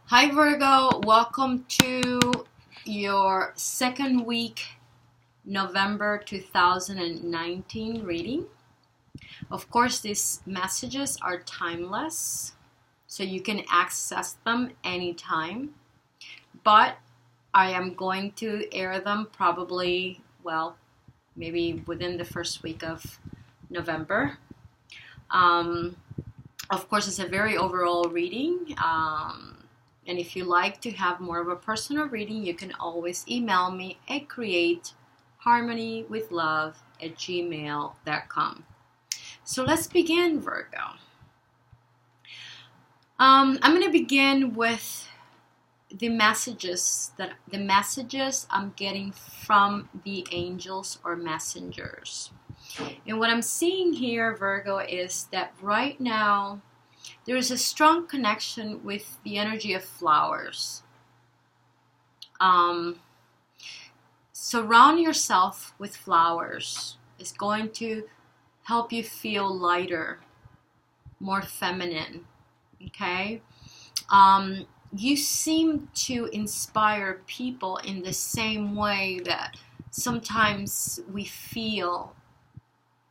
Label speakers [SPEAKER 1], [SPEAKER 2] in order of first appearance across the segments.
[SPEAKER 1] Hi Virgo, welcome to your second week, November 2019 reading. Of course, these messages are timeless, so you can access them anytime. But I am going to air them probably, maybe within the first week of November. Of course, it's a very overall reading. And if you like to have more of a personal reading, you can always email me at createharmonywithlove@gmail.com. So let's begin, Virgo. I'm going to begin with the messages I'm getting from the angels or messengers. And what I'm seeing here, Virgo, is that right now there is a strong connection with the energy of flowers. Surround yourself with flowers. It's going to help you feel lighter, more feminine, okay? You seem to inspire people in the same way that sometimes we feel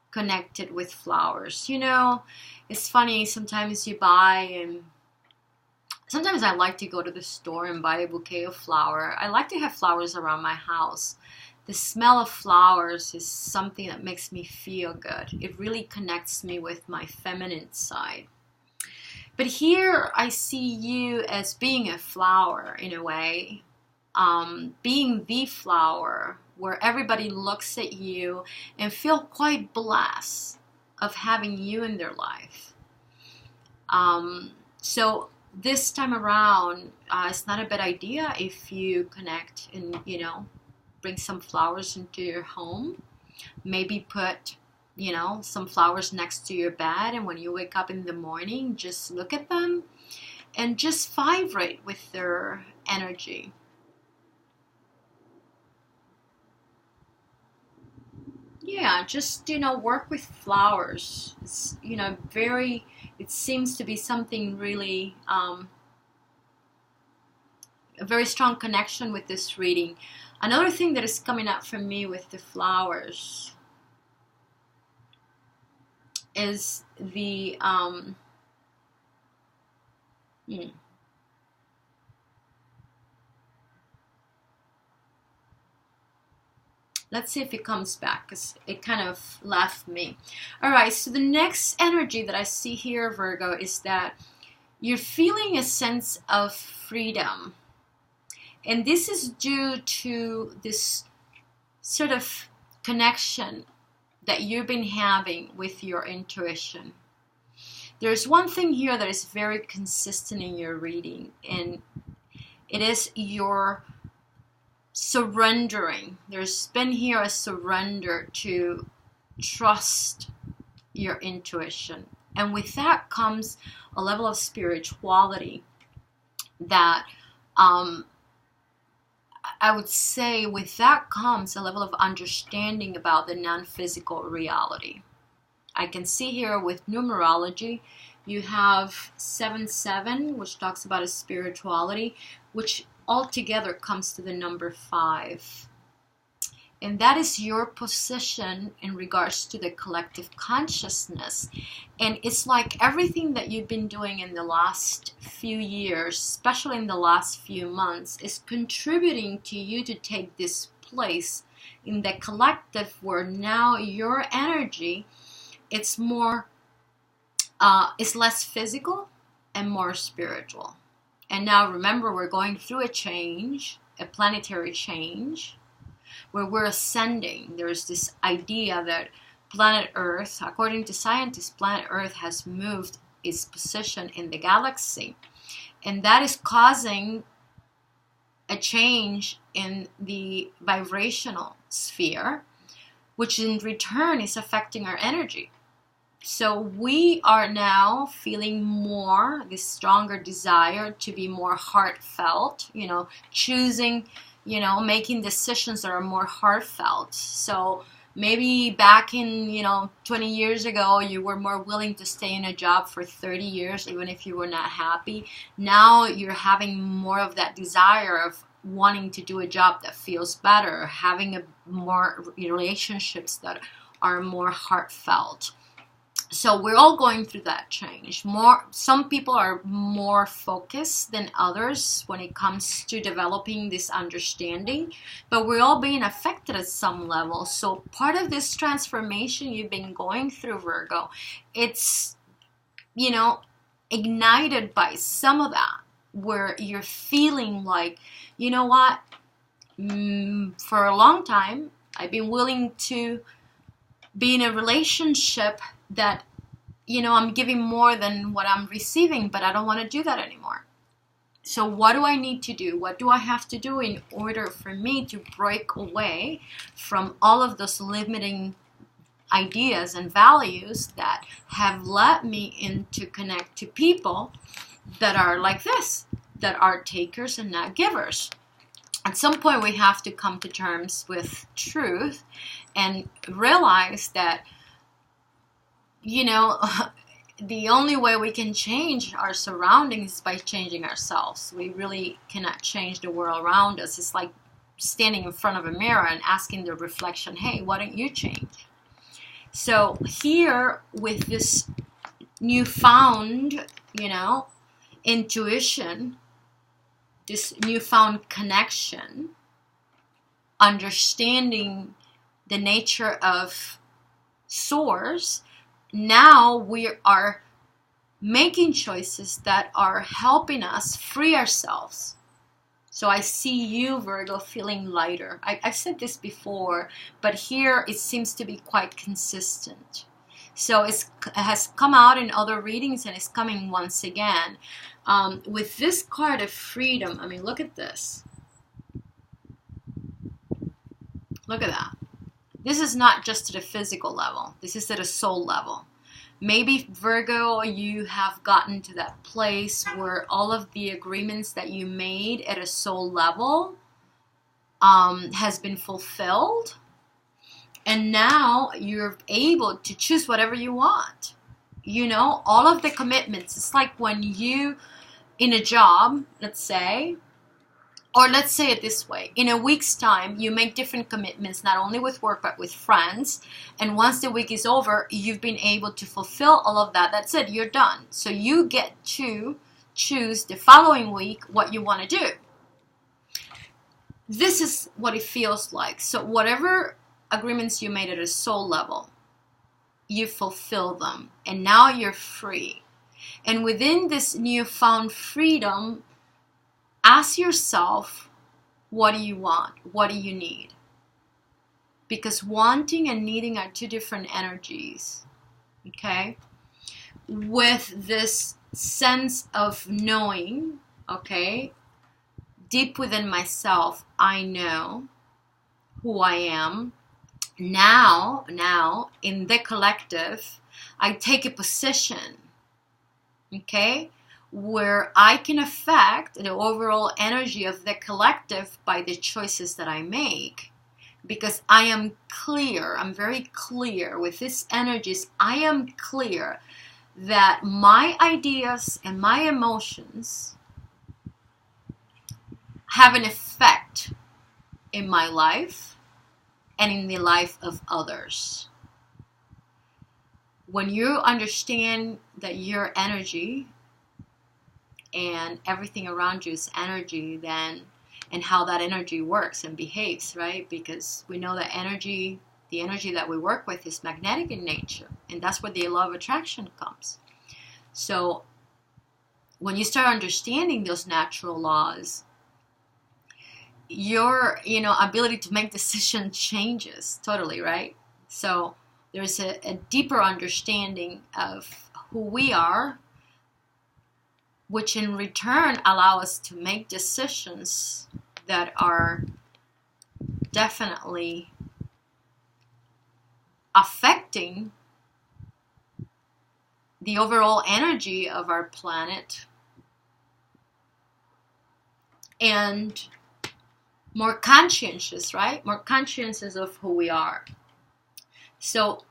[SPEAKER 1] connected with flowers. You know, it's funny, sometimes you buy, and sometimes I like to go to the store and buy a bouquet of flowers. I like to have flowers around my house. The smell of flowers is something that makes me feel good. It really connects me with my feminine side. But here I see you as being a flower in a way, being the flower where everybody looks at you and feel quite blessed of having you in their life. So this time around, it's not a bad idea if you connect and, bring some flowers into your home. Maybe put, some flowers next to your bed, and when you wake up in the morning, just look at them and just vibrate with their energy. Yeah, just, work with flowers. It's, it seems to be something really, a very strong connection with this reading. Another thing that is coming up for me with the flowers is the, let's see if it comes back, because it kind of left me. All right, so the next energy that I see here, Virgo, is that you're feeling a sense of freedom. And this is due to this sort of connection that you've been having with your intuition. There's one thing here that is very consistent in your reading, and it is your surrendering. There's been here a surrender to trust your intuition. And with that comes a level of spirituality that I would say with that comes a level of understanding about the non-physical reality. I can see here with numerology, you have 7-7, which talks about a spirituality, which altogether comes to the number 5. And that is your position in regards to the collective consciousness. And it's like everything that you've been doing in the last few years, especially in the last few months, is contributing to you to take this place in the collective where now your energy, it's more, it's less physical and more spiritual. And now remember, we're going through a change, a planetary change, where we're ascending. There's this idea that planet Earth, according to scientists, planet Earth has moved its position in the galaxy. And that is causing a change in the vibrational sphere, which in return is affecting our energy. So we are now feeling more, this stronger desire to be more heartfelt, choosing, making decisions that are more heartfelt. So Maybe back in, 20 years ago, you were more willing to stay in a job for 30 years, even if you were not happy. Now you're having more of that desire of wanting to do a job that feels better, having more relationships that are more heartfelt. So we're all going through that change. Some people are more focused than others when it comes to developing this understanding, but we're all being affected at some level. So part of this transformation you've been going through, Virgo, it's, ignited by some of that, where you're feeling like, you know what, for a long time, I've been willing to be in a relationship that, I'm giving more than what I'm receiving, but I don't want to do that anymore. So what do I need to do? What do I have to do in order for me to break away from all of those limiting ideas and values that have led me into connect to people that are like this, that are takers and not givers? At some point, we have to come to terms with truth and realize that, the only way we can change our surroundings is by changing ourselves. We really cannot change the world around us. It's like standing in front of a mirror and asking the reflection, hey, why don't you change? So here, with this newfound, intuition, this newfound connection, understanding the nature of source, now we are making choices that are helping us free ourselves. So I see you, Virgo, feeling lighter. I've said this before, but here it seems to be quite consistent. So it has come out in other readings, and it's coming once again. With this card of freedom, I mean, look at this. Look at that. This is not just at a physical level. This is at a soul level. Maybe, Virgo, you have gotten to that place where all of the agreements that you made at a soul level has been fulfilled. And now you're able to choose whatever you want. All of the commitments. It's like when you, in a job, let's say, or let's say it this way, in a week's time, you make different commitments, not only with work, but with friends. And once the week is over, you've been able to fulfill all of that. That's it, you're done. So you get to choose the following week what you want to do. This is what it feels like. So whatever agreements you made at a soul level, you fulfill them. And now you're free. And within this newfound freedom, ask yourself, what do you want? What do you need? Because wanting and needing are two different energies, okay? With this sense of knowing, okay, deep within myself, I know who I am. Now, in the collective, I take a position, okay, where I can affect the overall energy of the collective by the choices that I make. Because I am clear, I'm very clear with these energies, I am clear that my ideas and my emotions have an effect in my life and in the life of others. When you understand that your energy and everything around you is energy, then, and how that energy works and behaves, right? Because we know that the energy that we work with is magnetic in nature, and that's where the law of attraction comes. So when you start understanding those natural laws, your ability to make decisions changes totally, right? So there's a deeper understanding of who we are, which in return allow us to make decisions that are definitely affecting the overall energy of our planet and more conscientious, right? More conscientious of who we are. So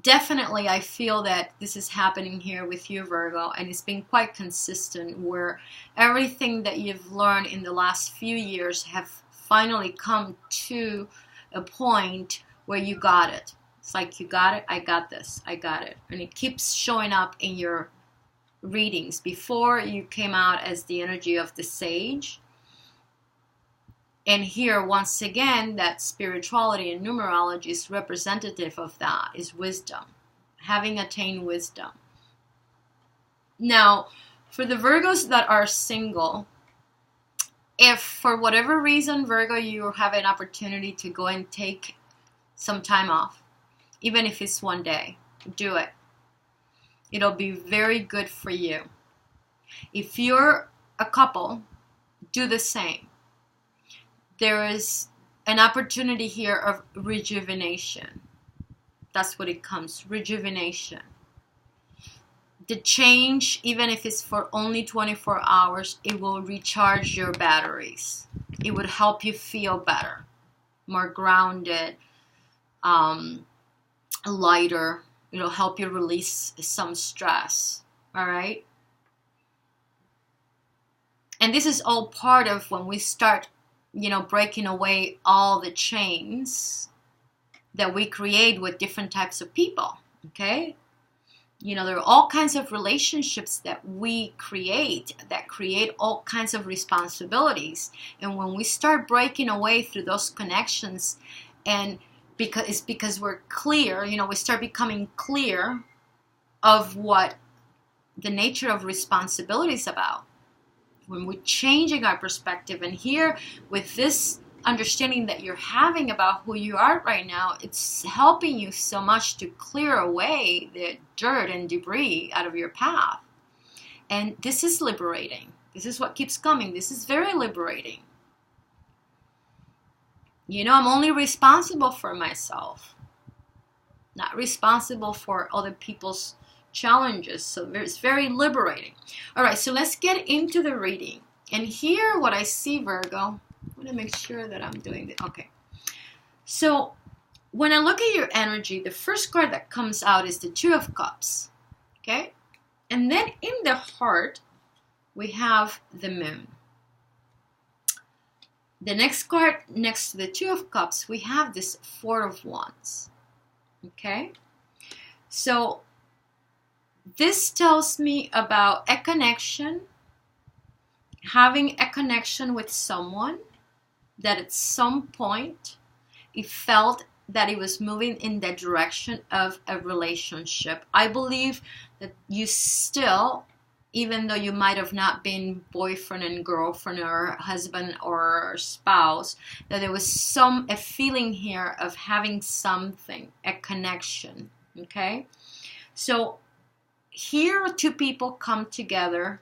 [SPEAKER 1] definitely I feel that this is happening here with you, Virgo, and it's been quite consistent, where everything that you've learned in the last few years have finally come to a point where you got it. It's like, you got it, I got this, I got it. And it keeps showing up in your readings. Before, you came out as the energy of the sage. And here, once again, that spirituality and numerology is representative of that, is wisdom, having attained wisdom. Now, for the Virgos that are single, if for whatever reason, Virgo, you have an opportunity to go and take some time off, even if it's one day, do it. It'll be very good for you. If you're a couple, do the same. There is an opportunity here of rejuvenation. That's what it comes, rejuvenation. The change, even if it's for only 24 hours, it will recharge your batteries. It would help you feel better, more grounded, lighter. It'll help you release some stress, all right? And this is all part of when we start, breaking away all the chains that we create with different types of people, okay? There are all kinds of relationships that we create that create all kinds of responsibilities. And when we start breaking away through those connections, and because we're clear, we start becoming clear of what the nature of responsibility is about. When we're changing our perspective, and here with this understanding that you're having about who you are right now, it's helping you so much to clear away the dirt and debris out of your path. And this is liberating. This is what keeps coming. This is very liberating. I'm only responsible for myself, not responsible for other people's challenges. So it's very liberating. All right, so let's get into the reading. And here, what I see, Virgo, I want to make sure that I'm doing this. Okay. So when I look at your energy, the first card that comes out is the Two of Cups. Okay. And then in the heart, we have the Moon. The next card next to the Two of Cups, we have this Four of Wands. Okay. So this tells me about a connection, having a connection with someone that at some point it felt that it was moving in the direction of a relationship. I believe that you still, even though you might have not been boyfriend and girlfriend or husband or spouse, that there was a feeling here of having something, a connection, okay? So here, two people come together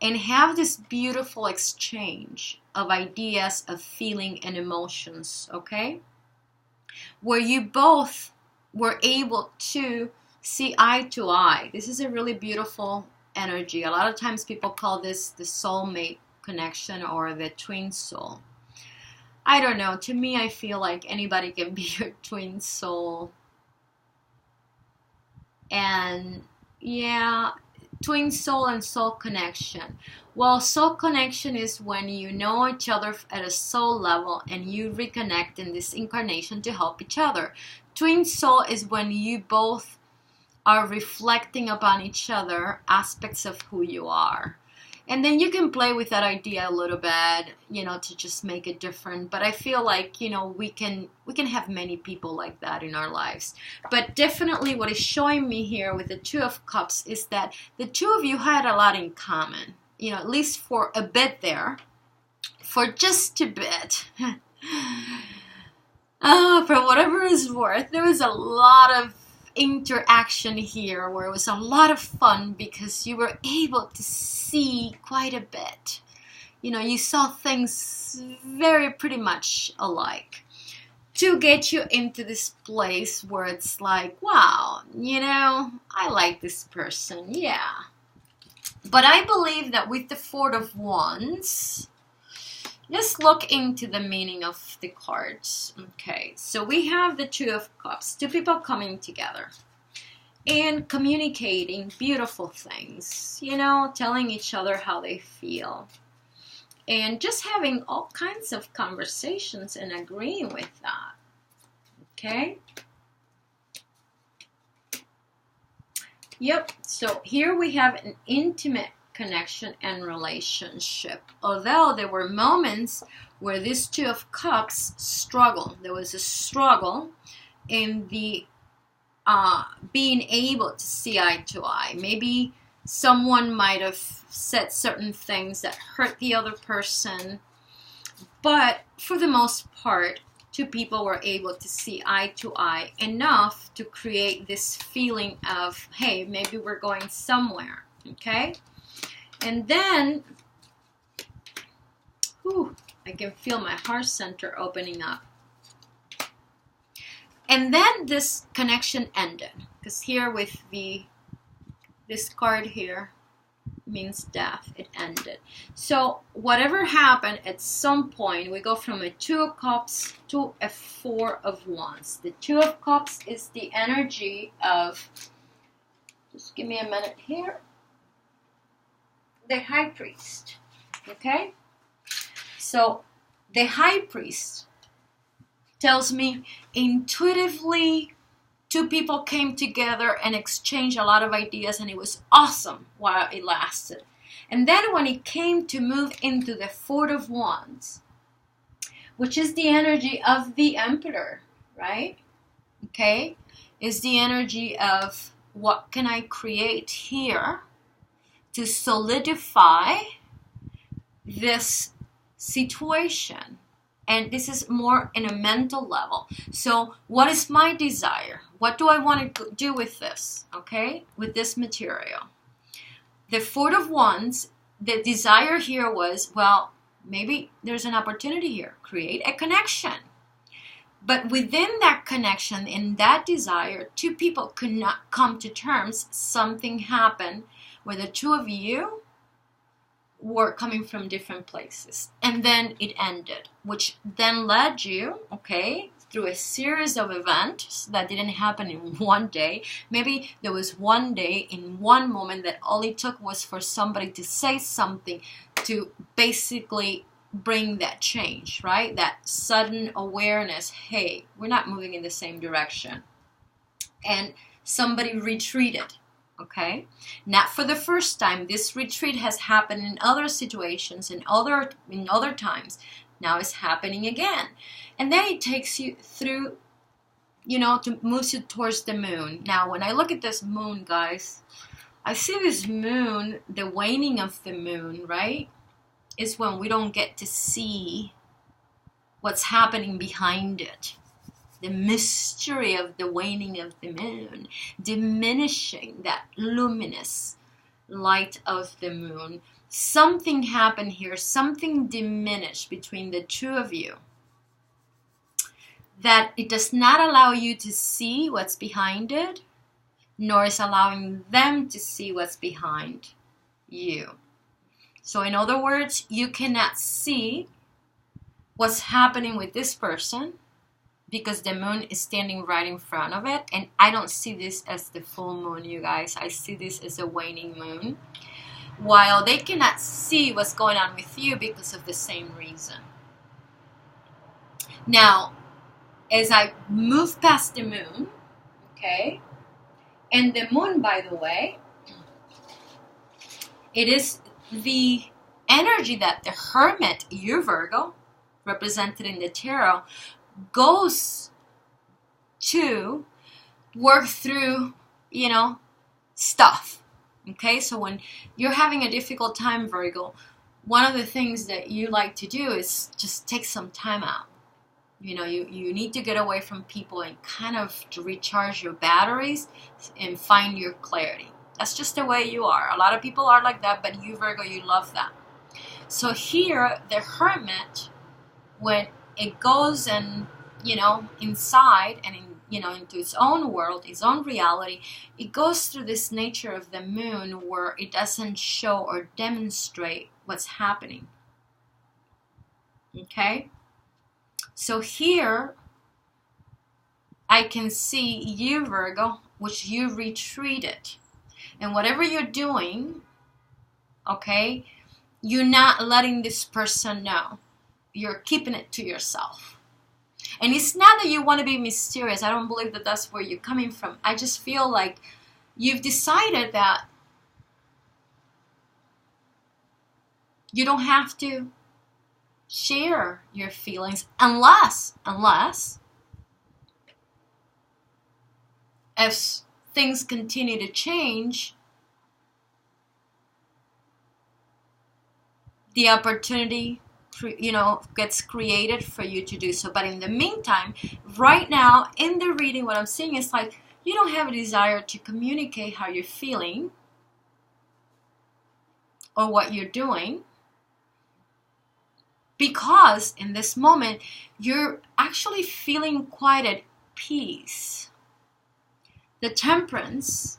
[SPEAKER 1] and have this beautiful exchange of ideas, of feeling and emotions, okay? Where you both were able to see eye to eye. This is a really beautiful energy. A lot of times people call this the soulmate connection or the twin soul. I don't know. To me, I feel like anybody can be your twin soul. And yeah, twin soul and soul connection. Well, soul connection is when you know each other at a soul level and you reconnect in this incarnation to help each other. Twin soul is when you both are reflecting upon each other aspects of who you are. And then you can play with that idea a little bit, to just make it different. But I feel like, we can have many people like that in our lives. But definitely what is showing me here with the Two of Cups is that the two of you had a lot in common, at least for a bit there, for just a bit. For whatever it's worth, there was a lot of interaction here where it was a lot of fun because you were able to see quite a bit. You saw things very pretty much alike to get you into this place where it's like, wow, I like this person, yeah. But I believe that with the Four of Wands, let's look into the meaning of the cards. Okay, so we have the Two of Cups, two people coming together and communicating beautiful things, you know, telling each other how they feel. And just having all kinds of conversations and agreeing with that. Okay? Yep, so here we have an intimate connection and relationship. Although there were moments where this Two of Cups struggled. There was a struggle in the being able to see eye to eye. Maybe someone might have said certain things that hurt the other person. But for the most part, two people were able to see eye to eye enough to create this feeling of, hey, maybe we're going somewhere, okay? And then, whew, I can feel my heart center opening up. And then this connection ended, because here with this card here means death. It ended. So whatever happened, at some point we go from a Two of Cups to a Four of Wands. The Two of Cups is the energy of, just give me a minute here, the High Priest. Okay, so the High Priest tells me intuitively two people came together and exchanged a lot of ideas, and it was awesome while it lasted. And then when it came to move into the Four of Wands, which is the energy of the Emperor, right? Okay, is the energy of what can I create here to solidify this situation. And this is more in a mental level. So what is my desire? What do I want to do with this? Okay, with this material. The Four of Wands, the desire here was, well, maybe there's an opportunity here. Create a connection. But within that connection, in that desire, two people could not come to terms. Something happened where the two of you were coming from different places, and then it ended, which then led you, okay, through a series of events that didn't happen in one day. Maybe there was one day in one moment that all it took was for somebody to say something to basically bring that change, right? That sudden awareness, hey, we're not moving in the same direction, and somebody retreated. Okay, not for the first time. This retreat has happened in other situations, in other times. Now it's happening again, and then it takes you through, you know, to move you towards the moon. Now, when I look at this moon, guys, I see this moon, the waning of the moon, right? Is when we don't get to see what's happening behind it. The mystery of the waning of the moon, diminishing that luminous light of the moon. Something happened here, something diminished between the two of you, that it does not allow you to see what's behind it, nor is allowing them to see what's behind you. So in other words, you cannot see what's happening with this person, because the moon is standing right in front of it. And I don't see this as the full moon, you guys. I see this as a waning moon. While they cannot see what's going on with you because of the same reason. Now, as I move past the moon, okay, and the moon, by the way, it is the energy that the Hermit, you Virgo, represented in the tarot, goes to work through, you know, stuff. Okay, so when you're having a difficult time, Virgo, one of the things that you like to do is just take some time out. You know, you need to get away from people and kind of to recharge your batteries and find your clarity. That's just the way you are. A lot of people are like that, but you, Virgo, you love that. So here, the Hermit, when it goes and, you know, inside and into its own world, its own reality, it goes through this nature of the moon where it doesn't show or demonstrate what's happening. Okay? So here, I can see you, Virgo, which you retreated. And whatever you're doing, okay, you're not letting this person know. You're keeping it to yourself. And it's not that you want to be mysterious. I don't believe that that's where you're coming from. I just feel like you've decided that you don't have to share your feelings unless as things continue to change, the opportunity, gets created for you to do so. But in the meantime, right now in the reading, what I'm seeing is like you don't have a desire to communicate how you're feeling or what you're doing, because in this moment you're actually feeling quite at peace. The Temperance,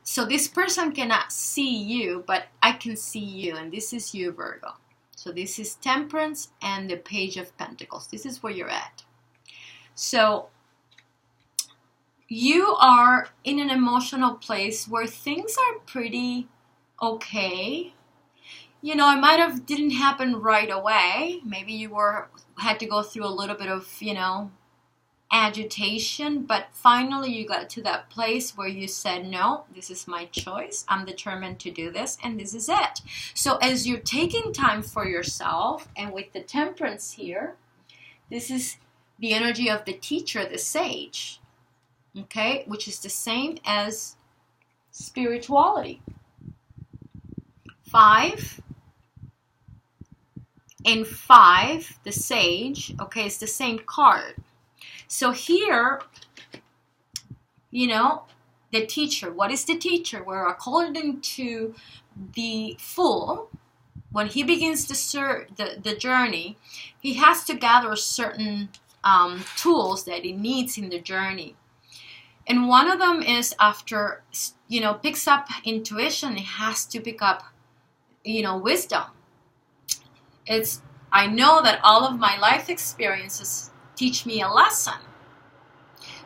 [SPEAKER 1] so this person cannot see you, but I can see you, and this is you, Virgo. So this is Temperance and the Page of Pentacles. This is where you're at. So you are in an emotional place where things are pretty okay. It might have didn't happen right away. Maybe you had to go through a little bit of, agitation, but finally you got to that place where you said, no, this is my choice. I'm determined to do this, and this is it. So as you're taking time for yourself, and with the Temperance here, this is the energy of the teacher, the sage, okay, which is the same as spirituality. 5 and 5, the sage, okay, it's the same card. So here, the teacher, what is the teacher? Where according to the Fool, when he begins the journey, he has to gather certain tools that he needs in the journey. And one of them is after, picks up intuition, he has to pick up, wisdom. I know that all of my life experiences teach me a lesson.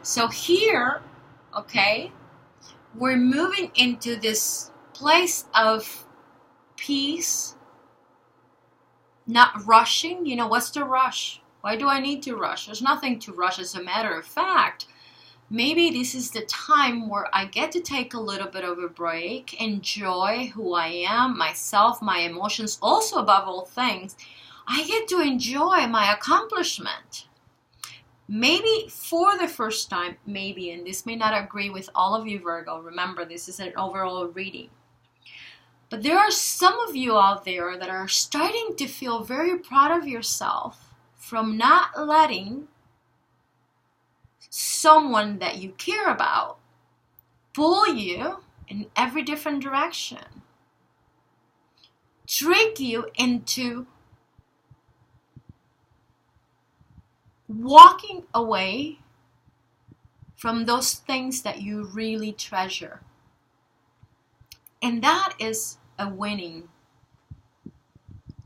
[SPEAKER 1] So here, okay, we're moving into this place of peace, not rushing. What's the rush? Why do I need to rush? There's nothing to rush. As a matter of fact, maybe this is the time where I get to take a little bit of a break, enjoy who I am, myself, my emotions. Also, above all things, I get to enjoy my accomplishment. Maybe for the first time, and this may not agree with all of you, Virgo. Remember, this is an overall reading. But there are some of you out there that are starting to feel very proud of yourself from not letting someone that you care about pull you in every different direction, trick you into walking away from those things that you really treasure. And that is a winning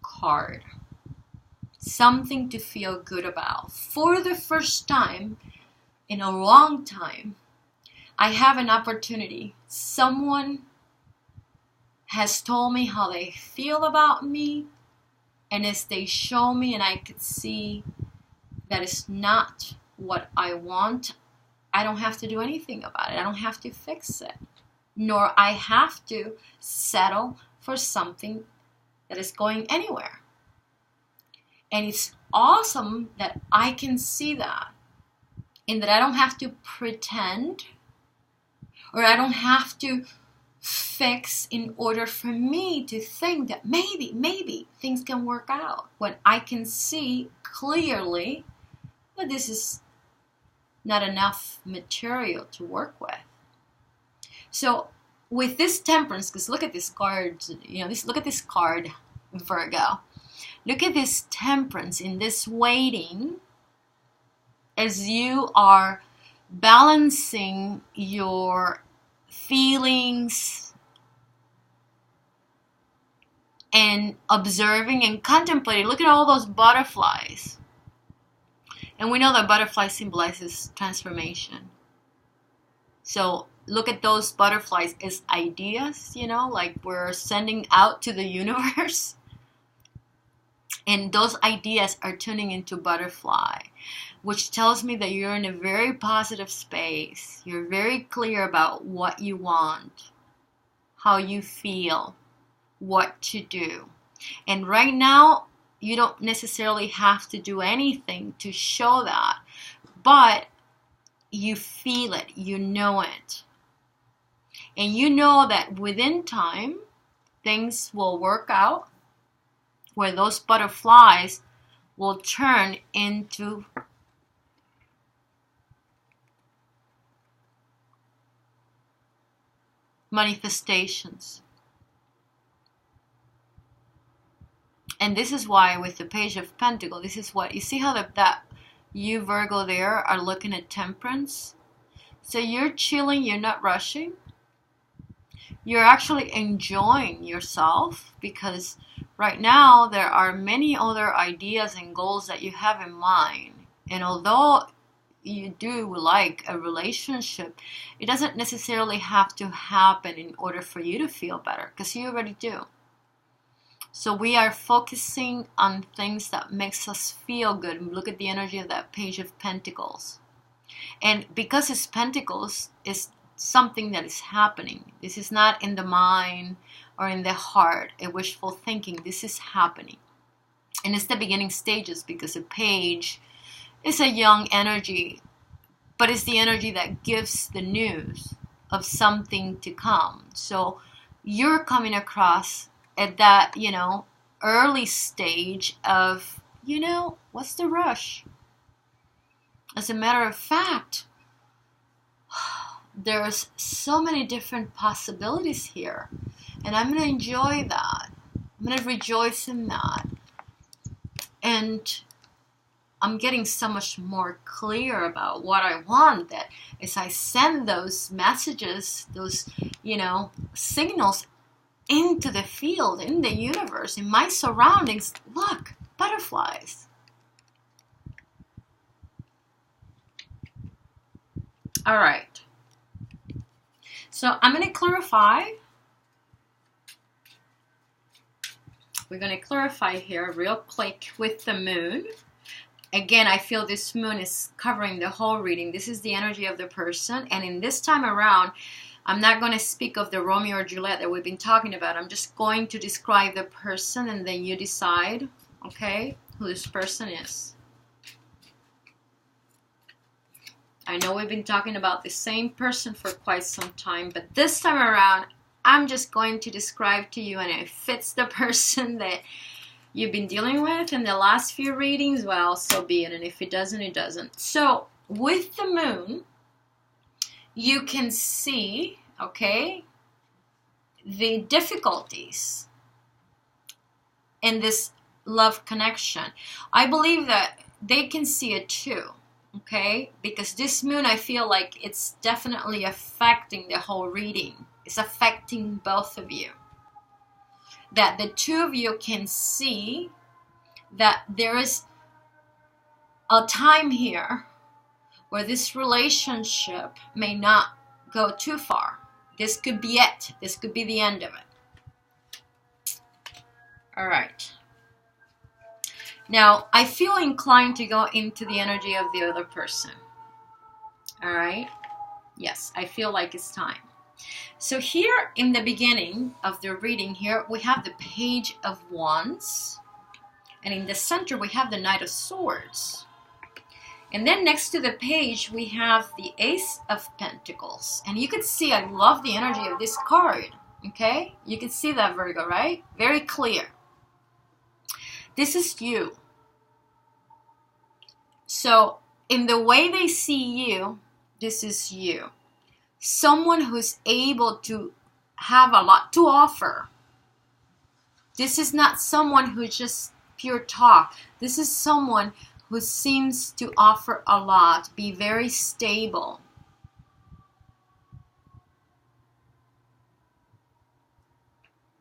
[SPEAKER 1] card. Something to feel good about. For the first time in a long time, I have an opportunity. Someone has told me how they feel about me, and as they show me and I could see that is not what I want, I don't have to do anything about it. I don't have to fix it. Nor I have to settle for something that is going anywhere. And it's awesome that I can see that. And that I don't have to pretend, or I don't have to fix in order for me to think that maybe things can work out. When I can see clearly that this is not enough material to work with. So with this Temperance, because look at this card, look at this card, Virgo. Look at this Temperance in this waiting, as you are balancing your feelings and and observing and contemplating. Look at all those butterflies. And we know that butterfly symbolizes transformation. So look at those butterflies as ideas, you know, like we're sending out to the universe. And those ideas are turning into butterfly, which tells me that you're in a very positive space. You're very clear about what you want, how you feel, what to do. And right now, you don't necessarily have to do anything to show that, but you feel it, you know it. And you know that within time, things will work out where those butterflies will turn into manifestations. And this is why with the Page of Pentacles, this is what, you see how that you Virgo there are looking at temperance? So you're chilling, you're not rushing. You're actually enjoying yourself because right now there are many other ideas and goals that you have in mind. And although you do like a relationship, it doesn't necessarily have to happen in order for you to feel better, because you already do. So we are focusing on things that makes us feel good. Look at the energy of that Page of Pentacles. And because it's Pentacles, it's something that is happening. This is not in the mind or in the heart, a wishful thinking. This is happening. And it's the beginning stages, because a page is a young energy, but it's the energy that gives the news of something to come. So you're coming across at that, you know, early stage of, you know, what's the rush? As a matter of fact, there's so many different possibilities here. And I'm going to enjoy that. I'm going to rejoice in that. And I'm getting so much more clear about what I want, that as I send those messages, those, you know, signals into the field, in the universe, in my surroundings, look, butterflies. All right. So I'm going to clarify. We're going to clarify here real quick with the moon. Again, I feel this moon is covering the whole reading. This is the energy of the person. And in this time around, I'm not going to speak of the Romeo or Juliet that we've been talking about. I'm just going to describe the person, and then you decide, okay, who this person is. I know we've been talking about the same person for quite some time, but this time around, I'm just going to describe to you, and if it fits the person that you've been dealing with in the last few readings, well, so be it. And if it doesn't, it doesn't. So with the moon, you can see, okay, the difficulties in this love connection. I believe that they can see it too, okay? Because this moon, I feel like it's definitely affecting the whole reading. It's affecting both of you. That the two of you can see that there is a time here where this relationship may not go too far. This could be it. This could be the end of it. All right. Now, I feel inclined to go into the energy of the other person. All right? Yes, I feel like it's time. So here in the beginning of the reading here, we have the Page of Wands. And in the center, we have the Knight of Swords. And then next to the page, we have the Ace of Pentacles. And you can see, I love the energy of this card. Okay? You can see that, Virgo, right? Very clear. This is you. So, in the way they see you, this is you. Someone who's able to have a lot to offer. This is not someone who's just pure talk. This is someone who seems to offer a lot, be very stable.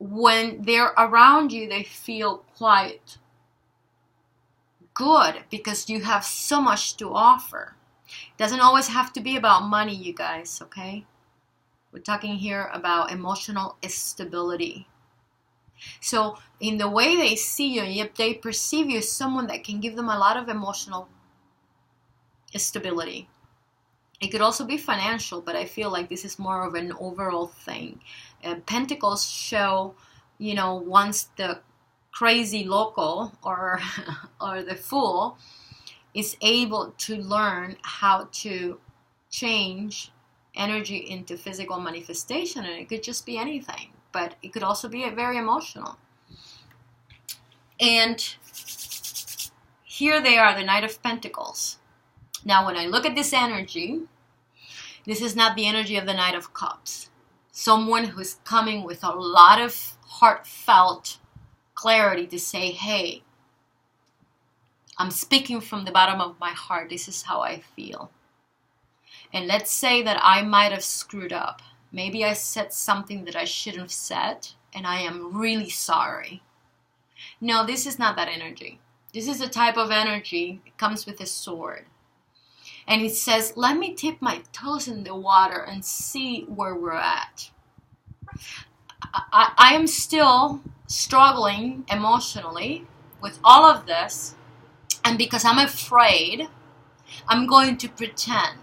[SPEAKER 1] when they're around you, they feel quite good because you have so much to offer. It doesn't always have to be about money, you guys, okay? We're talking here about emotional stability. So in the way they see you, they perceive you as someone that can give them a lot of emotional stability. It could also be financial, but I feel like this is more of an overall thing. Pentacles show, you know, once the crazy local or the fool is able to learn how to change energy into physical manifestation, and it could just be anything, but it could also be very emotional. And here they are, the Knight of Pentacles. Now, when I look at this energy, this is not the energy of the Knight of Cups. Someone who's coming with a lot of heartfelt clarity to say, hey, I'm speaking from the bottom of my heart. This is how I feel. And let's say that I might have screwed up. Maybe I said something that I shouldn't have said, and I am really sorry. No, this is not that energy. This is a type of energy. It comes with a sword. And it says, let me dip my toes in the water and see where we're at. I am still struggling emotionally with all of this. And because I'm afraid, I'm going to pretend.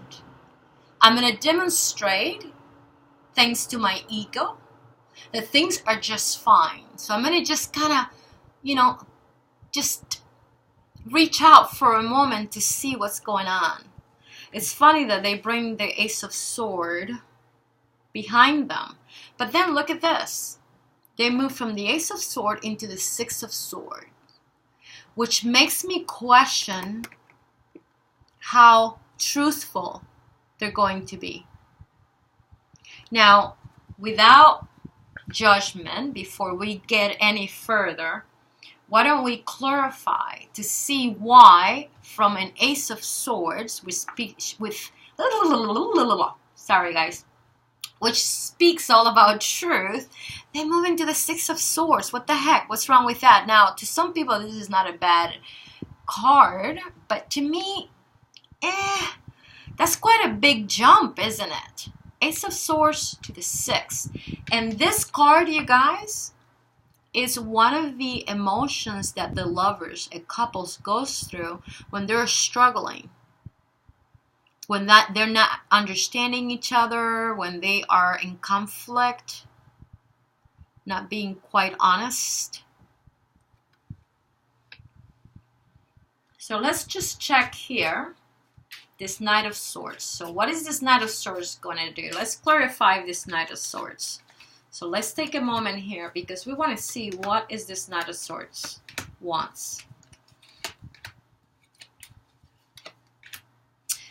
[SPEAKER 1] I'm going to demonstrate, thanks to my ego, that things are just fine. So I'm going to just kind of, you know, just reach out for a moment to see what's going on. It's funny that they bring the Ace of Swords behind them. But then look at this. They move from the Ace of Swords into the Six of Swords, which makes me question how truthful they're going to be. Now, without judgment, before we get any further, why don't we clarify to see why from an Ace of Swords with sorry guys, which speaks all about truth, they move into the Six of Swords. What the heck? What's wrong with that? Now, to some people, this is not a bad card, but to me, that's quite a big jump, isn't it? Ace of Swords to the Six. And this card, you guys, is one of the emotions that the lovers and couples goes through when they're struggling. When they're not understanding each other, when they are in conflict, not being quite honest. So let's just check here. This Knight of Swords. So what is this Knight of Swords going to do? Let's clarify this Knight of Swords. So let's take a moment here because we want to see what is this Knight of Swords wants.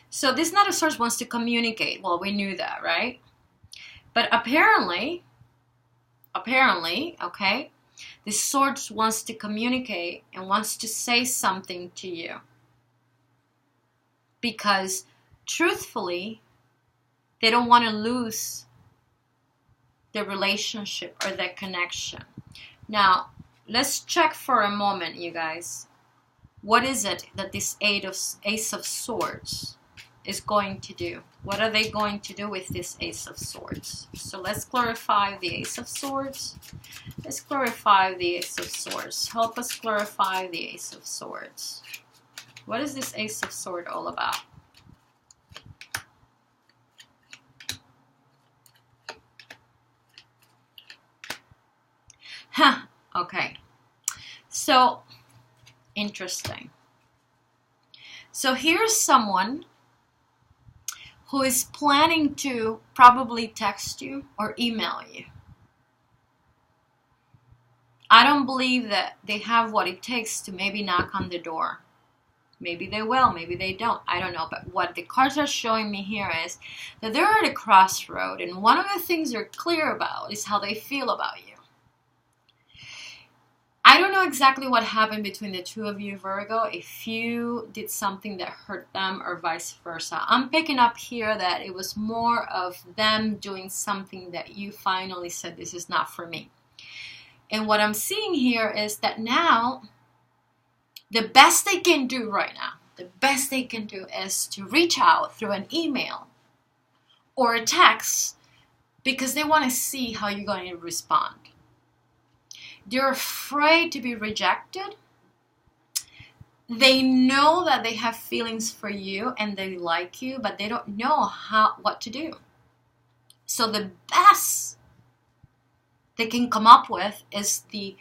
[SPEAKER 1] So this Knight of Swords wants to communicate. Well, we knew that, right? But apparently, okay, this sword wants to communicate and wants to say something to you. Because truthfully, they don't want to lose the relationship or the connection. Now, let's check for a moment, you guys. What is it that this Ace of Swords is going to do? What are they going to do with this Ace of Swords? So let's clarify the Ace of Swords. Let's clarify the Ace of Swords. Help us clarify the Ace of Swords. What is this Ace of Swords all about? Huh, okay. So, interesting. So here's someone who is planning to probably text you or email you. I don't believe that they have what it takes to maybe knock on the door. Maybe they will, maybe they don't. I don't know. But what the cards are showing me here is that they're at a crossroad. And one of the things they're clear about is how they feel about you. I don't know exactly what happened between the two of you, Virgo, if you did something that hurt them or vice versa. I'm picking up here that it was more of them doing something that you finally said, this is not for me. And what I'm seeing here is that now, the best they can do right now, the best they can do is to reach out through an email or a text because they want to see how you're going to respond. They're afraid to be rejected. They know that they have feelings for you and they like you, but they don't know what to do. So the best they can come up with is the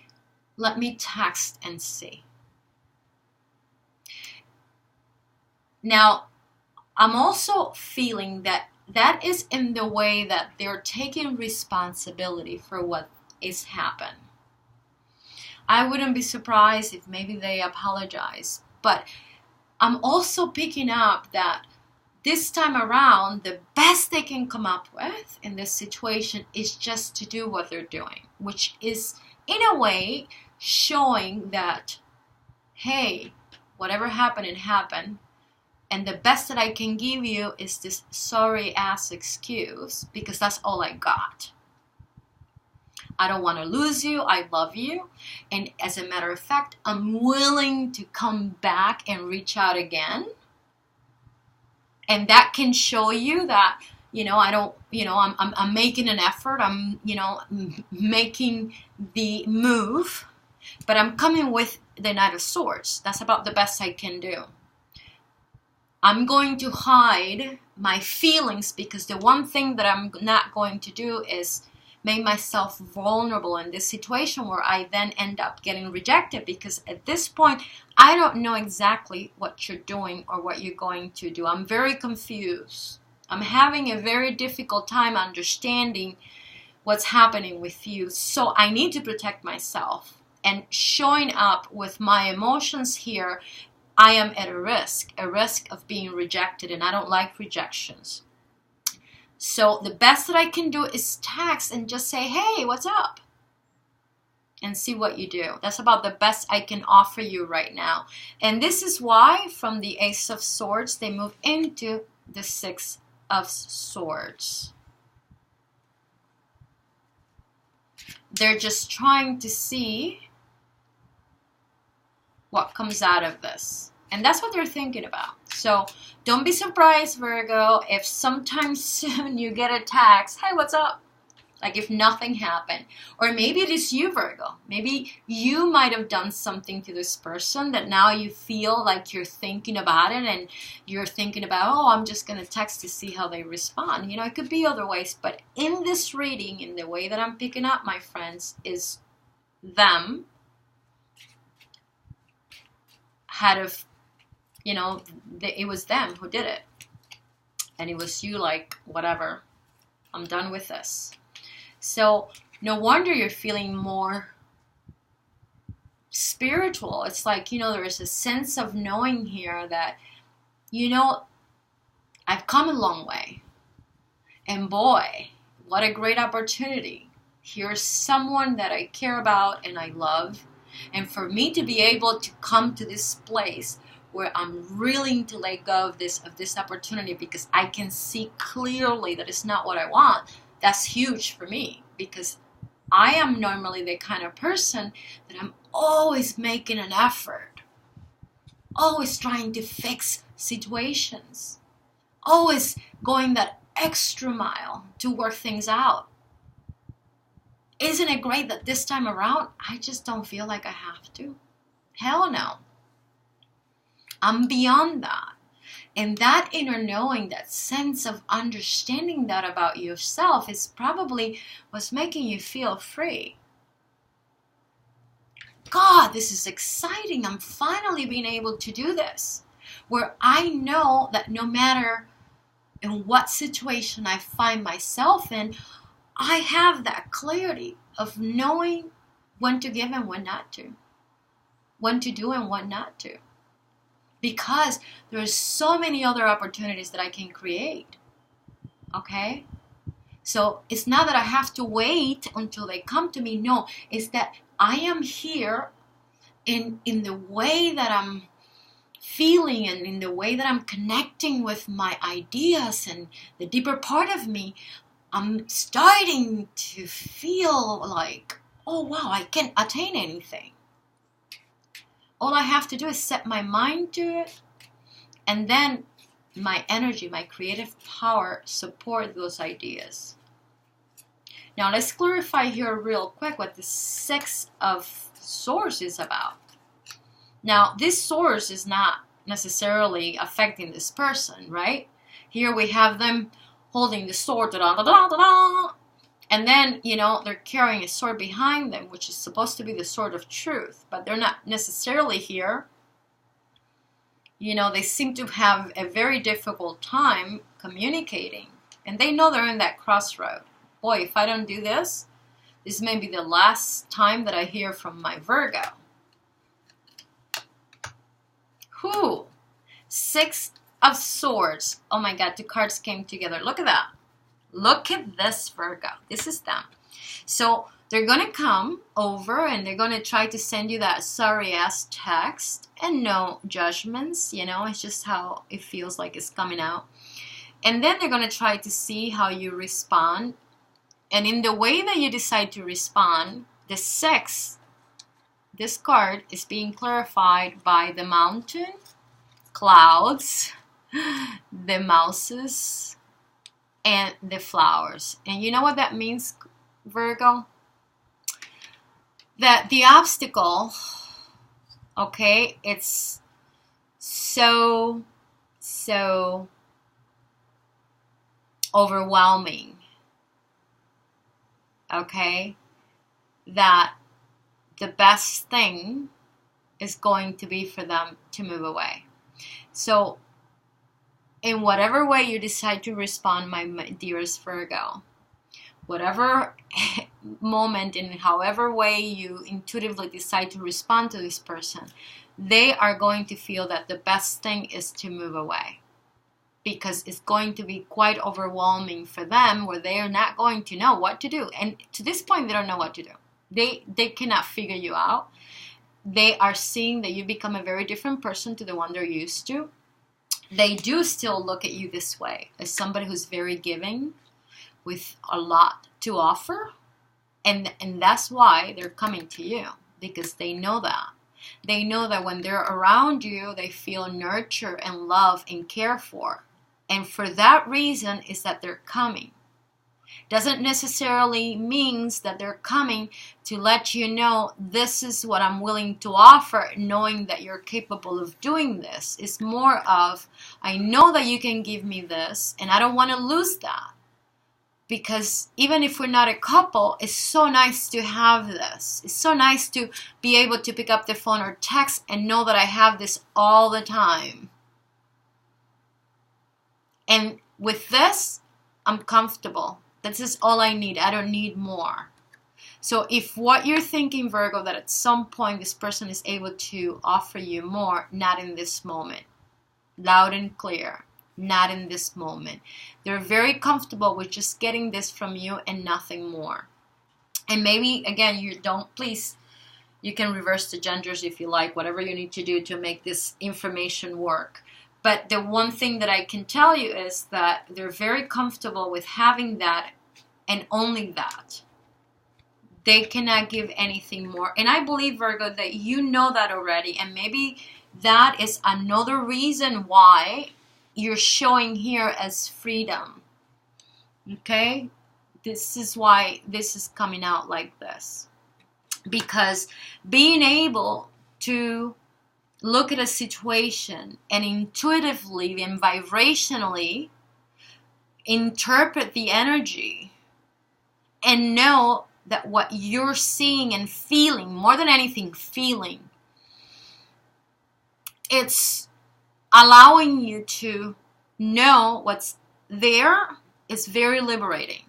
[SPEAKER 1] let me text and see. Now, I'm also feeling that that is in the way that they're taking responsibility for what is happened. I wouldn't be surprised if maybe they apologize. But I'm also picking up that this time around, the best they can come up with in this situation is just to do what they're doing, which is, in a way, showing that, hey, whatever happened, it happened. And the best that I can give you is this sorry-ass excuse because that's all I got. I don't want to lose you. I love you. And as a matter of fact, I'm willing to come back and reach out again. And that can show you that, I'm making an effort. I'm, making the move. But I'm coming with the Knight of Swords. That's about the best I can do. I'm going to hide my feelings because the one thing that I'm not going to do is make myself vulnerable in this situation where I then end up getting rejected, because at this point, I don't know exactly what you're doing or what you're going to do. I'm very confused. I'm having a very difficult time understanding what's happening with you. So I need to protect myself. And showing up with my emotions here, I am at a risk of being rejected, and I don't like rejections. So the best that I can do is text and just say, hey, what's up? And see what you do. That's about the best I can offer you right now. And this is why from the Ace of Swords, they move into the Six of Swords. They're just trying to see what comes out of this. And that's what they're thinking about. So don't be surprised, Virgo, if sometime soon you get a text, hey, what's up? Like if nothing happened. Or maybe it is you, Virgo. Maybe you might have done something to this person that now you feel like you're thinking about it, and you're thinking about, oh, I'm just going to text to see how they respond. It could be other ways. But in this reading, in the way that I'm picking up, my friends, is them it was them who did it. And it was you like, whatever, I'm done with this. So no wonder you're feeling more spiritual. It's like, there is a sense of knowing here that, I've come a long way. And boy, what a great opportunity. Here's someone that I care about and I love. And for me to be able to come to this place where I'm willing to let go of this opportunity because I can see clearly that it's not what I want, that's huge for me, because I am normally the kind of person that I'm always making an effort, always trying to fix situations, always going that extra mile to work things out. Isn't it great that this time around, I just don't feel like I have to? Hell no. I'm beyond that. And that inner knowing, that sense of understanding that about yourself is probably what's making you feel free. God, this is exciting. I'm finally being able to do this. Where I know that no matter in what situation I find myself in, I have that clarity of knowing when to give and when not to. When to do and when not to. Because there's so many other opportunities that I can create. Okay? So it's not that I have to wait until they come to me. No, it's that I am here in the way that I'm feeling and in the way that I'm connecting with my ideas and the deeper part of me. I'm starting to feel like, oh wow, I can't attain anything. All I have to do is set my mind to it, and then my energy, my creative power support those ideas. Now let's clarify here real quick what the Six of Swords is about. Now this source is not necessarily affecting this person, right? Here we have them holding the sword, and then, you know, they're carrying a sword behind them, which is supposed to be the sword of truth, but they're not necessarily here. You know, they seem to have a very difficult time communicating, and they know they're in that crossroad. Boy, if I don't do this, this may be the last time that I hear from my Virgo. Whew. Six of Swords. Oh my God, two cards came together. Look at that. Look at this, Virgo. This is them. So they're going to come over and they're going to try to send you that sorry-ass text, and no judgments, you know, it's just how it feels like it's coming out. And then they're going to try to see how you respond. And in the way that you decide to respond, the Six, this card is being clarified by the mountain, clouds, the mouses, and the flowers. And you know what that means, Virgo? That the obstacle, okay, it's so overwhelming, okay, that the best thing is going to be for them to move away. So in whatever way you decide to respond, my dearest Virgo, whatever moment, in however way you intuitively decide to respond to this person, they are going to feel that the best thing is to move away, because it's going to be quite overwhelming for them, where they are not going to know what to do. And to this point, they don't know what to do. They cannot figure you out. They are seeing that you become a very different person to the one they're used to. They do still look at you this way, as somebody who's very giving, with a lot to offer. And that's why they're coming to you, because they know that. They know that when they're around you, they feel nurtured and loved and cared for. And for that reason is that they're coming. Doesn't necessarily means that they're coming to let you know this is what I'm willing to offer, knowing that you're capable of doing this. It's more of, I know that you can give me this, and I don't want to lose that. Because even if we're not a couple, it's so nice to have this. It's so nice to be able to pick up the phone or text and know that I have this all the time. And with this, I'm comfortable. This is all I need. I don't need more. So if what you're thinking, Virgo, that at some point this person is able to offer you more, not in this moment. Loud and clear. Not in this moment. They're very comfortable with just getting this from you and nothing more. And maybe, again, you can reverse the genders if you like, whatever you need to do to make this information work. But the one thing that I can tell you is that they're very comfortable with having that and only that. They cannot give anything more. And I believe, Virgo, that you know that already. And maybe that is another reason why you're showing here as freedom. Okay? This is why this is coming out like this. Because being able to look at a situation and intuitively and vibrationally interpret the energy and know that what you're seeing and feeling, more than anything, feeling, it's allowing you to know what's there is very liberating.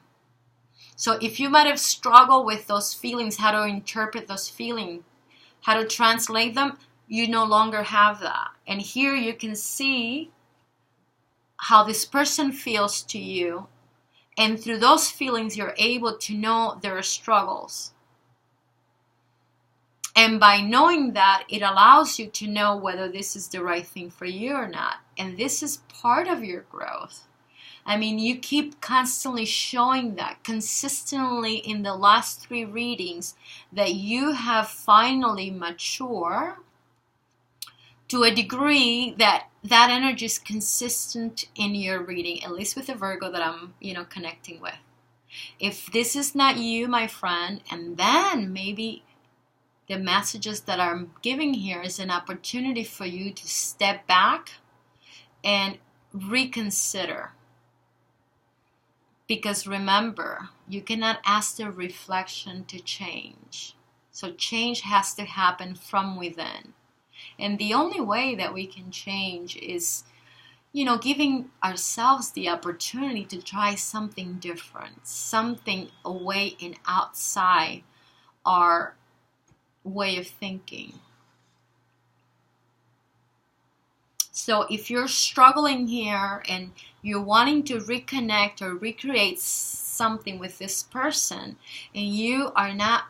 [SPEAKER 1] So if you might have struggled with those feelings, how to interpret those feelings, how to translate them, you no longer have that. And here you can see how this person feels to you. And through those feelings, you're able to know their struggles. And by knowing that, it allows you to know whether this is the right thing for you or not. And this is part of your growth. I mean, you keep constantly showing that consistently in the last 3 readings, that you have finally matured to a degree that that energy is consistent in your reading, at least with the Virgo that I'm, connecting with. If this is not you, my friend, and then maybe the messages that I'm giving here is an opportunity for you to step back and reconsider. Because remember, you cannot ask the reflection to change. So change has to happen from within. And the only way that we can change is, giving ourselves the opportunity to try something different, something away and outside our way of thinking. So if you're struggling here and you're wanting to reconnect or recreate something with this person, and you are not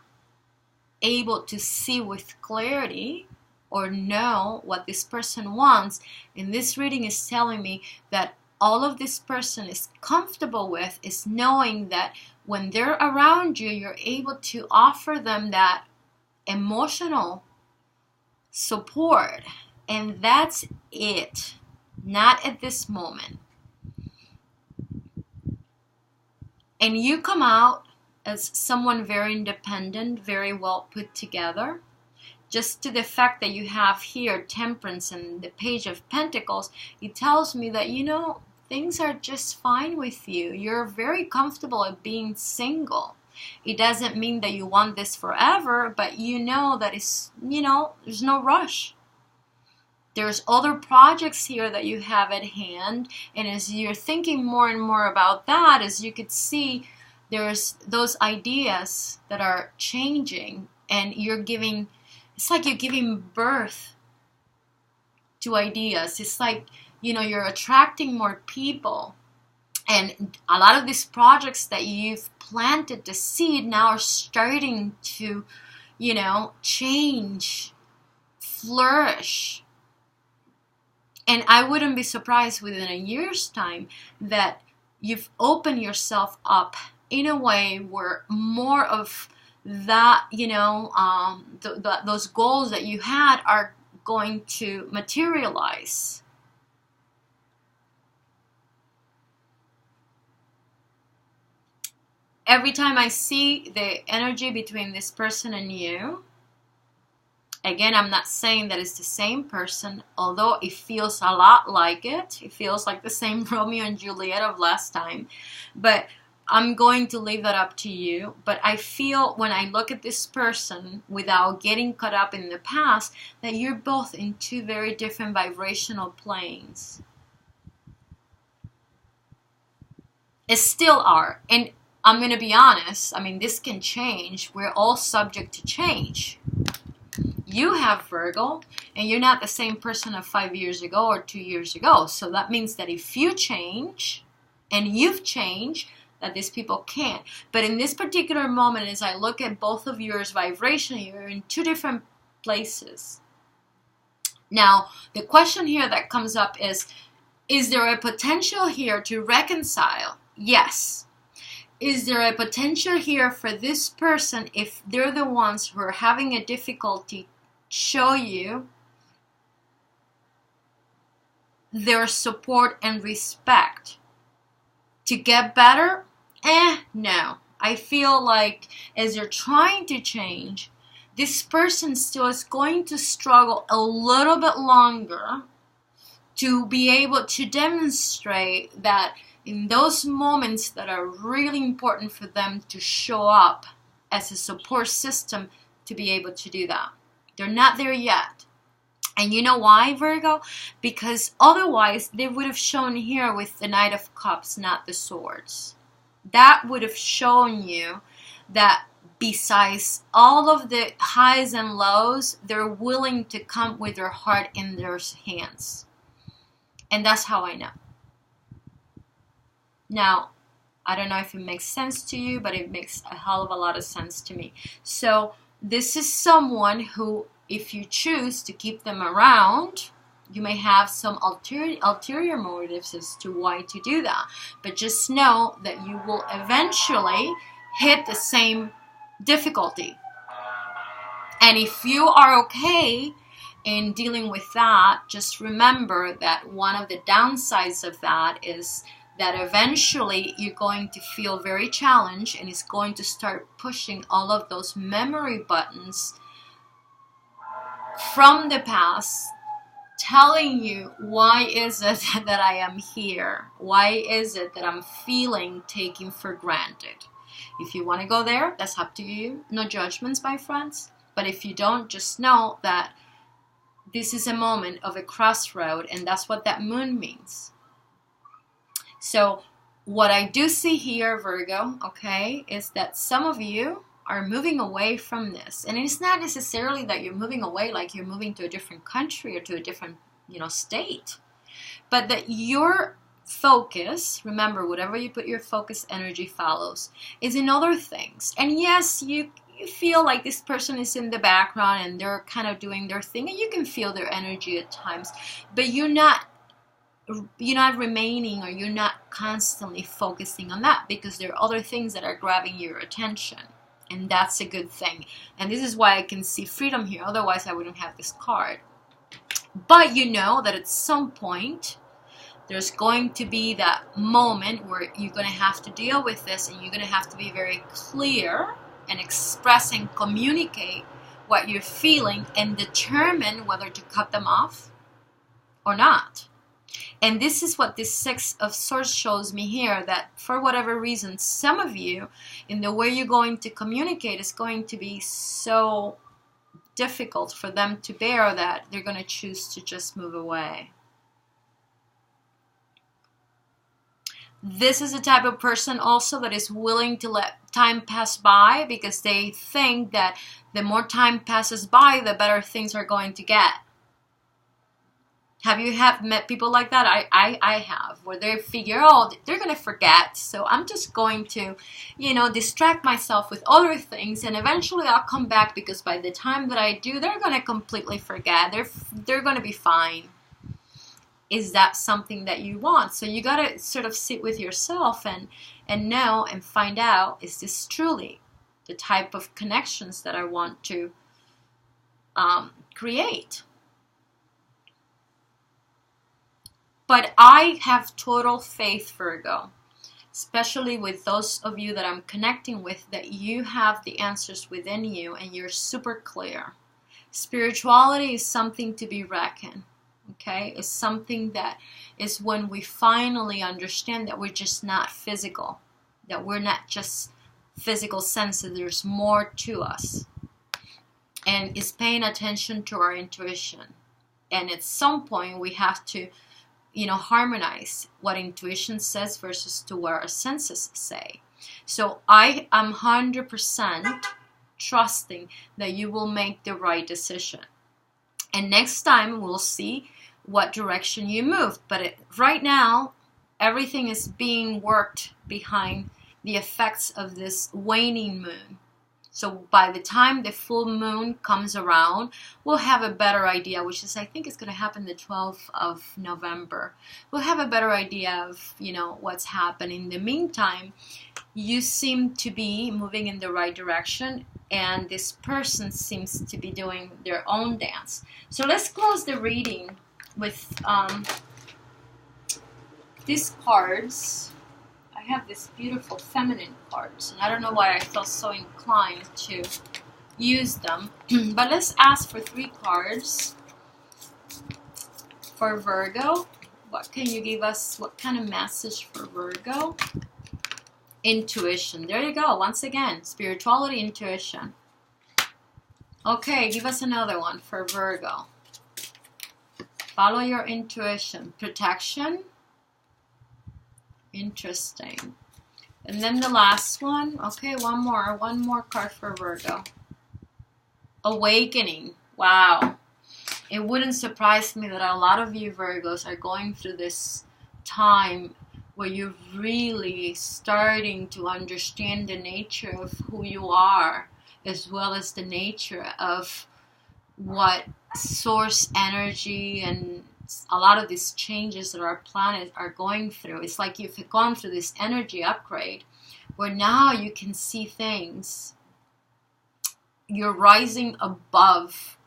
[SPEAKER 1] able to see with clarity or know what this person wants, and this reading is telling me that all of this person is comfortable with is knowing that when they're around you, you're able to offer them that emotional support. And that's it. Not at this moment. And you come out as someone very independent, very well put together. Just to the fact that you have here Temperance and the Page of Pentacles, it tells me that, things are just fine with you. You're very comfortable at being single. It doesn't mean that you want this forever, but you know that it's, there's no rush. There's other projects here that you have at hand, and as you're thinking more and more about that, as you could see, there's those ideas that are changing, and it's like you're giving birth to ideas. It's like, you're attracting more people, and a lot of these projects that you've planted the seed now are starting to, change, flourish. And I wouldn't be surprised within a year's time that you've opened yourself up in a way where more of that, those goals that you had are going to materialize. Every time I see the energy between this person and you, again, I'm not saying that it's the same person, although it feels a lot like it. It feels like the same Romeo and Juliet of last time. But I'm going to leave that up to you. But I feel when I look at this person, without getting caught up in the past, that you're both in 2 very different vibrational planes. It still are. And I'm going to be honest. I mean, this can change. We're all subject to change. You have Virgo, and you're not the same person of 5 years ago or 2 years ago. So that means that if you change, and you've changed, that these people can't. But in this particular moment, as I look at both of yours vibration, you're in 2 different places. Now, the question here that comes up is there a potential here to reconcile? Yes. Is there a potential here for this person, if they're the ones who are having a difficulty, show you their support and respect to get better? No. I feel like as you're trying to change, this person still is going to struggle a little bit longer to be able to demonstrate that in those moments that are really important for them to show up as a support system, to be able to do that. They're not there yet. And you know why, Virgo? Because otherwise they would have shown here with the Knight of Cups, not the Swords. That would have shown you that besides all of the highs and lows, they're willing to come with their heart in their hands. And that's how I know. Now, I don't know if it makes sense to you, but it makes a hell of a lot of sense to me. So this is someone who, if you choose to keep them around, You may have some ulterior motives as to why to do that. But just know that you will eventually hit the same difficulty. And if you are okay in dealing with that, just remember that one of the downsides of that is that eventually you're going to feel very challenged, and it's going to start pushing all of those memory buttons from the past, telling you, why is it that I am here? Why is it that I'm feeling taken for granted? If you want to go there, that's up to you. No judgments, my friends. But if you don't, just know that this is a moment of a crossroad, and that's what that moon means. So what I do see here, Virgo, okay, is that some of you are moving away from this. And it's not necessarily that you're moving away like you're moving to a different country or to a different, state. But that your focus, remember, whatever you put your focus energy follows, is in other things. And yes, you feel like this person is in the background and they're kind of doing their thing, and you can feel their energy at times, but you're not remaining, or you're not constantly focusing on that, because there are other things that are grabbing your attention, and that's a good thing. And this is why I can see freedom here, otherwise I wouldn't have this card. But you know that at some point there's going to be that moment where you're going to have to deal with this, and you're going to have to be very clear and express and communicate what you're feeling, and determine whether to cut them off or not. And this is what this Six of Swords shows me here, that for whatever reason, some of you, in the way you're going to communicate, is going to be so difficult for them to bear that they're going to choose to just move away. This is the type of person also that is willing to let time pass by, because they think that the more time passes by, the better things are going to get. Have you met people like that? I have, where they figure, oh, they're going to forget, so I'm just going to, distract myself with other things, and eventually I'll come back, because by the time that I do, they're going to completely forget. They're going to be fine. Is that something that you want? So you got to sort of sit with yourself and know and find out, is this truly the type of connections that I want to create? But I have total faith, Virgo, especially with those of you that I'm connecting with, that you have the answers within you and you're super clear. Spirituality is something to be reckoned, okay? It's something that is when we finally understand that we're just not physical, that we're not just physical senses, there's more to us. And it's paying attention to our intuition. And at some point we have to harmonize what intuition says versus to what our senses say. So I am 100% trusting that you will make the right decision. And next time we'll see what direction you moved. But right now, everything is being worked behind the effects of this waning moon. So by the time the full moon comes around, we'll have a better idea, which is, I think it's going to happen the 12th of November. We'll have a better idea of, what's happening. In the meantime, you seem to be moving in the right direction, and this person seems to be doing their own dance. So let's close the reading with these cards. I have this beautiful feminine cards, and I don't know why I felt so inclined to use them. But let's ask for 3 cards for Virgo. What can you give us? What kind of message for Virgo? Intuition. There you go. Once again, spirituality, intuition. Okay, give us another one for Virgo. Follow your intuition. Protection. Interesting. And then the last one. Okay, one more card for Virgo. Awakening. Wow. It wouldn't surprise me that a lot of you Virgos are going through this time where you're really starting to understand the nature of who you are, as well as the nature of what source energy and a lot of these changes that our planet are going through. It's like you've gone through this energy upgrade where now you can see things. You're rising above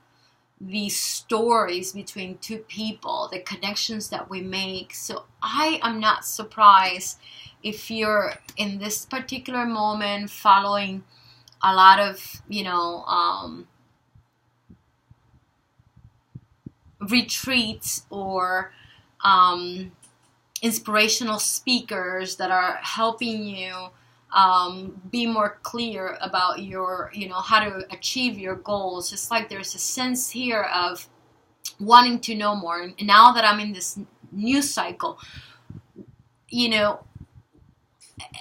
[SPEAKER 1] these stories between two people, the connections that we make. So I am not surprised if you're in this particular moment following a lot of, retreats or inspirational speakers that are helping you be more clear about your, how to achieve your goals. It's like there's a sense here of wanting to know more. And now that I'm in this new cycle,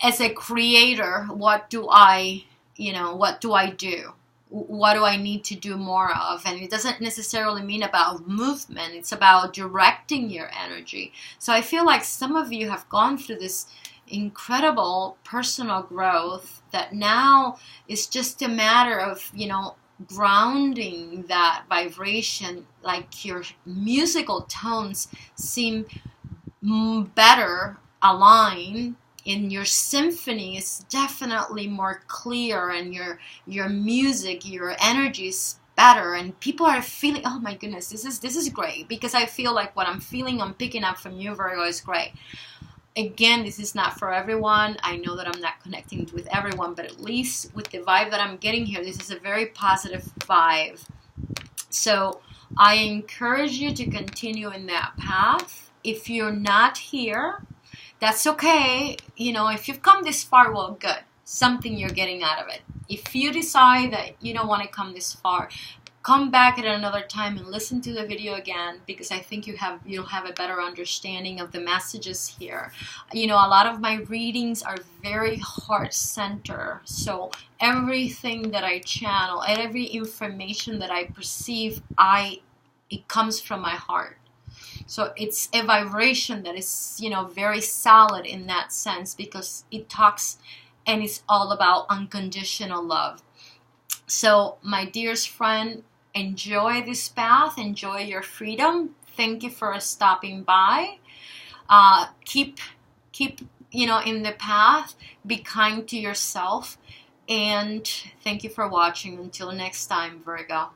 [SPEAKER 1] as a creator, what do I do? What do I need to do more of? And it doesn't necessarily mean about movement. It's about directing your energy. So I feel like some of you have gone through this incredible personal growth that now is just a matter of, grounding that vibration. Like your musical tones seem better aligned, in your symphony is definitely more clear, and your music, your energy is better, and people are feeling, oh my goodness, this is great, because I feel like what I'm feeling, I'm picking up from you, Virgo, is great. Again, this is not for everyone. I know that I'm not connecting with everyone, but at least with the vibe that I'm getting here, this is a very positive vibe. So I encourage you to continue in that path. If you're not here, that's okay. If you've come this far, well, good. Something you're getting out of it. If you decide that you don't want to come this far, come back at another time and listen to the video again, because I think you'll have a better understanding of the messages here. A lot of my readings are very heart-centered. So everything that I channel and every information that I perceive, it comes from my heart. So it's a vibration that is, very solid in that sense, because it talks and it's all about unconditional love. So my dearest friend, enjoy this path, enjoy your freedom. Thank you for stopping by. Keep, in the path. Be kind to yourself. And thank you for watching. Until next time, Virgo.